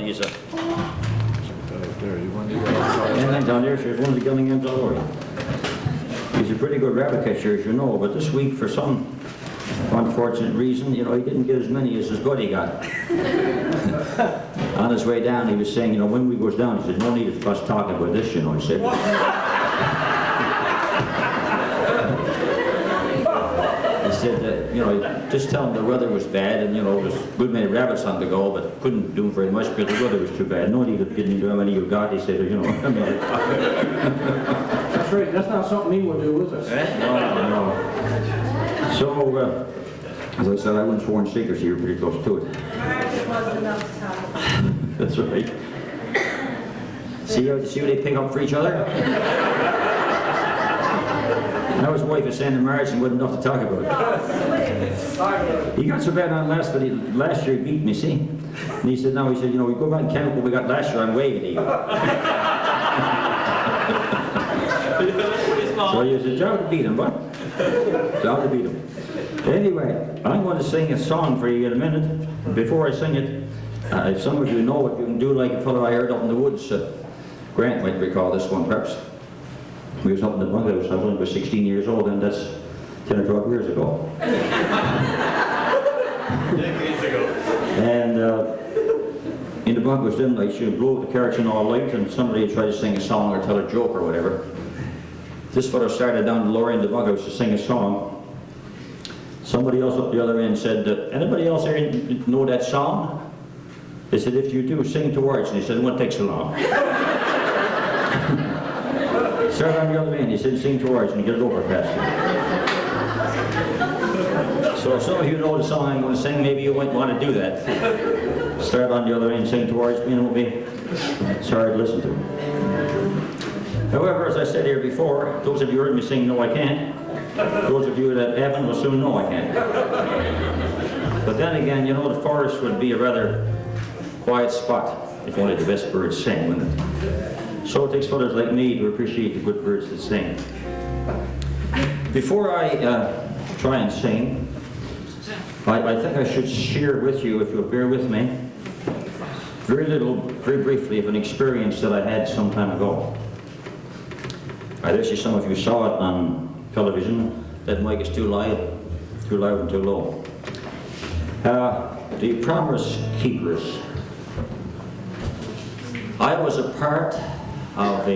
he's a... There, you want to go outside? And down there, there's one of the Gillinghams all over. He's a pretty good rabbit catcher, as you know, but this week, for some unfortunate reason, you know, he didn't get as many as his buddy got. On his way down, he was saying, you know, when we goes down, he said, no need of us talking about this, you know, he said. He said, you know, just tell him the weather was bad, and, you know, there's a good many rabbits on the go, but couldn't do very much because the weather was too bad. No need of getting into how many you got, he said, you know. That's right, that's not something he would do, is it? No. So, as I said, I wouldn't sworn secrecy, you're pretty close to it. That's right. See how they pick up for each other? Now his wife is saying the marriage and wasn't enough to talk about. He got so bad on last year he beat me, see? And he said, no, he said, you know, we go back and count what we got last year, I'm waving to you. So he said, job to beat him, what? Job to beat him. Anyway, I'm going to sing a song for you in a minute. Before I sing it, if some of you know what you can do, like a fellow I heard up in the woods, Grant might recall this one perhaps. We was up in the bungalows, I was only about 16 years old, and that's 10 or 12 years ago. Decades ago. And in the bungalows then, like, you'd blow the kerosene all light, and somebody would try to sing a song or tell a joke or whatever. This fellow started down the lower end of the bungalows to sing a song. Somebody else up the other end said, anybody else here know that song? They said, if you do, sing to words. And he said, it won't take so long. Start on the other end. He said, sing to words, and you get it over faster. So if some of you know the song I'm going to sing, maybe you might want to do that. Start on the other end, sing to words, and it will be sorry to listen to. However, as I said here before, those of you who heard me sing No I Can't, those of you that haven't will soon know I can't. But then again, you know, the forest would be a rather quiet spot if only the best birds sang, wouldn't it? So it takes fellows like me to appreciate the good birds that sing. Before I try and sing, I think I should share with you, if you'll bear with me, very briefly, of an experience that I had some time ago. I dare say some of you saw it on television. That mic is too loud and too low. The Promise Keepers. I was a part of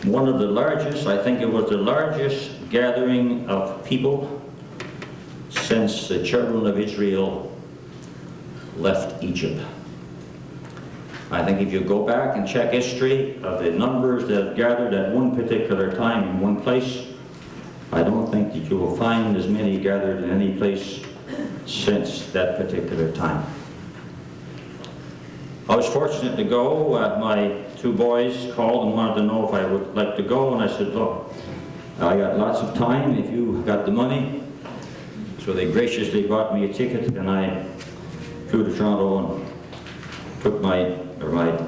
one of the largest, I think it was the largest gathering of people since the children of Israel left Egypt. I think if you go back and check history of the numbers that have gathered at one particular time in one place, I don't think that you will find as many gathered in any place since that particular time. I was fortunate to go. My two boys called and wanted to know if I would like to go, and I said, look, I got lots of time if you got the money. So they graciously bought me a ticket, and I flew to Toronto and took my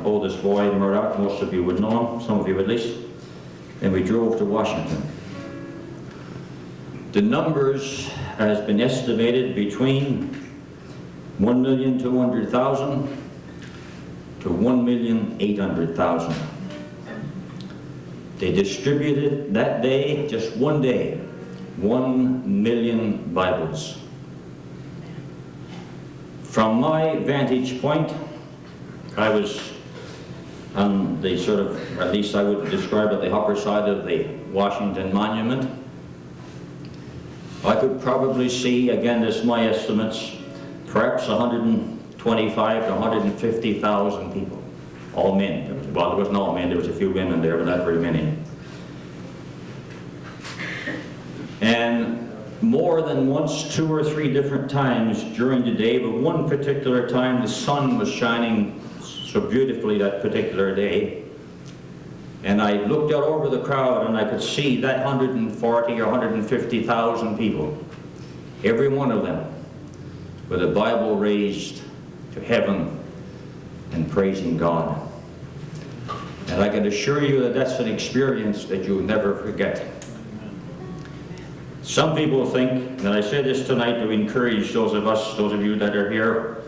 oldest boy, Murdoch. Most of you would know him, some of you at least, and we drove to Washington. The numbers has been estimated between 1,200,000 to 1,800,000. They distributed that day, just one day, 1 million Bibles. From my vantage point, I was on the sort of, at least I would describe it, the upper side of the Washington Monument. I could probably see, again, this is my estimates, perhaps 125 to 150,000 people, all men. Well, there wasn't all men, there was a few women there, but not very many. And more than once, 2 or 3 different times during the day, but one particular time the sun was shining so beautifully that particular day. And I looked out over the crowd and I could see that 140 or 150,000 people, every one of them, with a Bible raised to heaven and praising God. And I can assure you that that's an experience that you'll never forget. Some people think, and I say this tonight to encourage those of you that are here,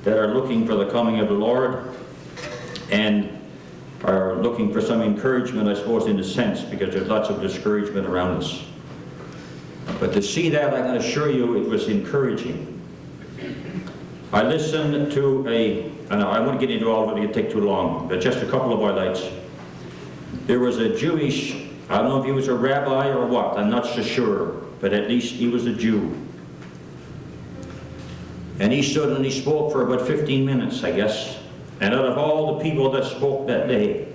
that are looking for the coming of the Lord and are looking for some encouragement, I suppose, in a sense, because there's lots of discouragement around us. But to see that, I can assure you, it was encouraging. I listened to I won't get into all of it, it'd take too long, but just a couple of highlights. There was a Jewish, I don't know if he was a rabbi or what, I'm not so sure, but at least he was a Jew. And he stood and he spoke for about 15 minutes, I guess. And out of all the people that spoke that day,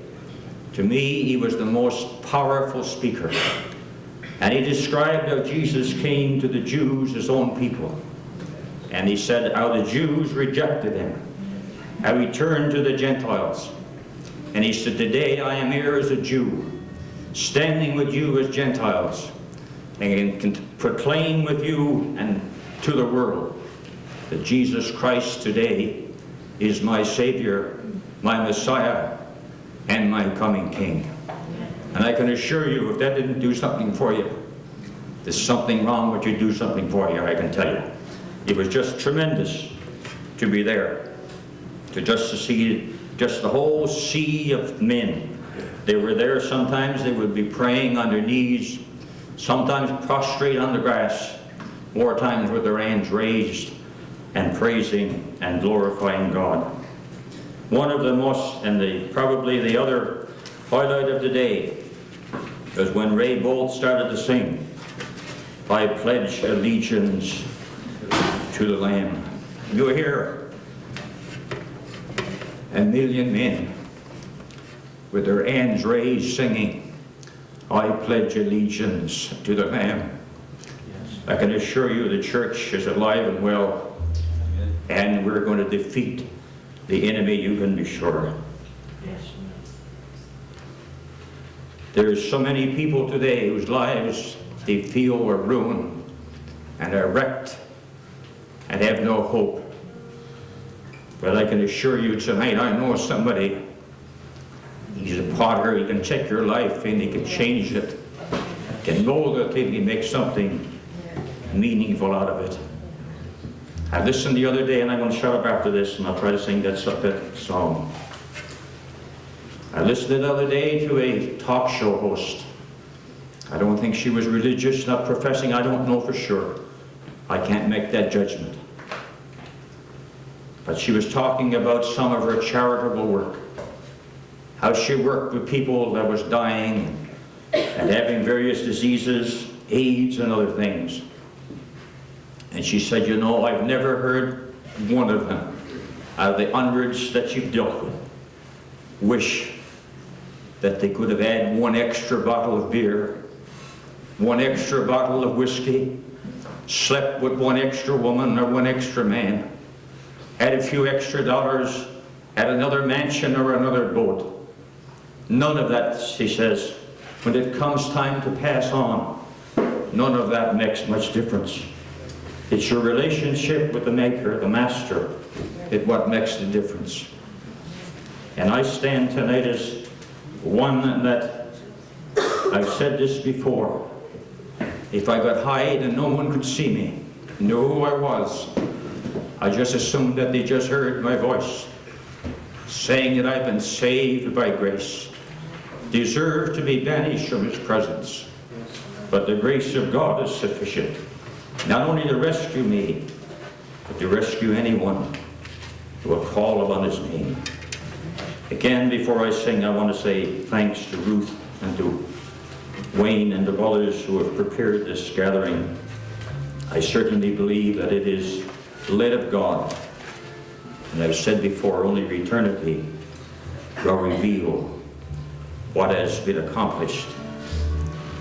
to me, he was the most powerful speaker. And he described how Jesus came to the Jews, his own people. And he said how the Jews rejected him, how he turned to the Gentiles. And he said, today I am here as a Jew, standing with you as Gentiles, and can proclaim with you and to the world that Jesus Christ today is my Savior, my Messiah, and my coming King. And I can assure you, if that didn't do something for you, there's something wrong with you do something for you, I can tell you. It was just tremendous to be there, to see just the whole sea of men. They were there. Sometimes they would be praying on their knees, sometimes prostrate on the grass, more times with their hands raised and praising and glorifying God. One of the most, and probably the other highlight of the day, was when Ray Bolt started to sing, I pledge allegiance to the Lamb. You hear a million men with their hands raised singing, I pledge allegiance to the Lamb. I can assure you the church is alive and well, and we're going to defeat the enemy, you can be sure. There's so many people today whose lives they feel are ruined and are wrecked and have no hope. But I can assure you tonight, I know somebody, he's a potter, he can check your life and he can change it, can mold it, he can make something meaningful out of it. I listened the other day, and I'm going to shut up after this and I'll try to sing that song. I listened the other day to a talk show host. I don't think she was religious, not professing, I don't know for sure. I can't make that judgment. But she was talking about some of her charitable work. How she worked with people that was dying and having various diseases, AIDS and other things. And she said, you know, I've never heard one of them, out of the hundreds that you've dealt with, wish that they could have had one extra bottle of beer, one extra bottle of whiskey, slept with one extra woman or one extra man, had a few extra dollars, had another mansion or another boat. None of that, she says, when it comes time to pass on, none of that makes much difference. It's your relationship with the Maker, the Master, it's what makes the difference. And I stand tonight as one that, I've said this before, if I could hide and no one could see me, know who I was, I just assumed that they just heard my voice, saying that I've been saved by grace, deserve to be banished from His presence, but the grace of God is sufficient, not only to rescue me, but to rescue anyone who will call upon His name. Again, before I sing, I want to say thanks to Ruth and to Wayne and to others who have prepared this gathering. I certainly believe that it is led of God. And I've said before, only eternity will reveal what has been accomplished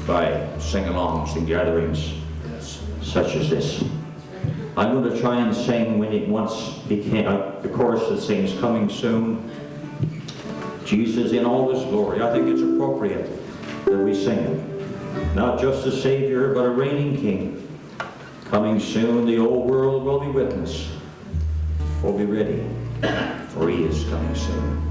by sing-alongs and gatherings such as this. I'm going to try and sing when it once became the chorus that sings "Coming Soon." Jesus in all His glory. I think it's appropriate that we sing it. Not just a Savior, but a reigning King. Coming soon, the old world will be witness. We'll be ready, for He is coming soon.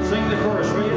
Sing the chorus, will you?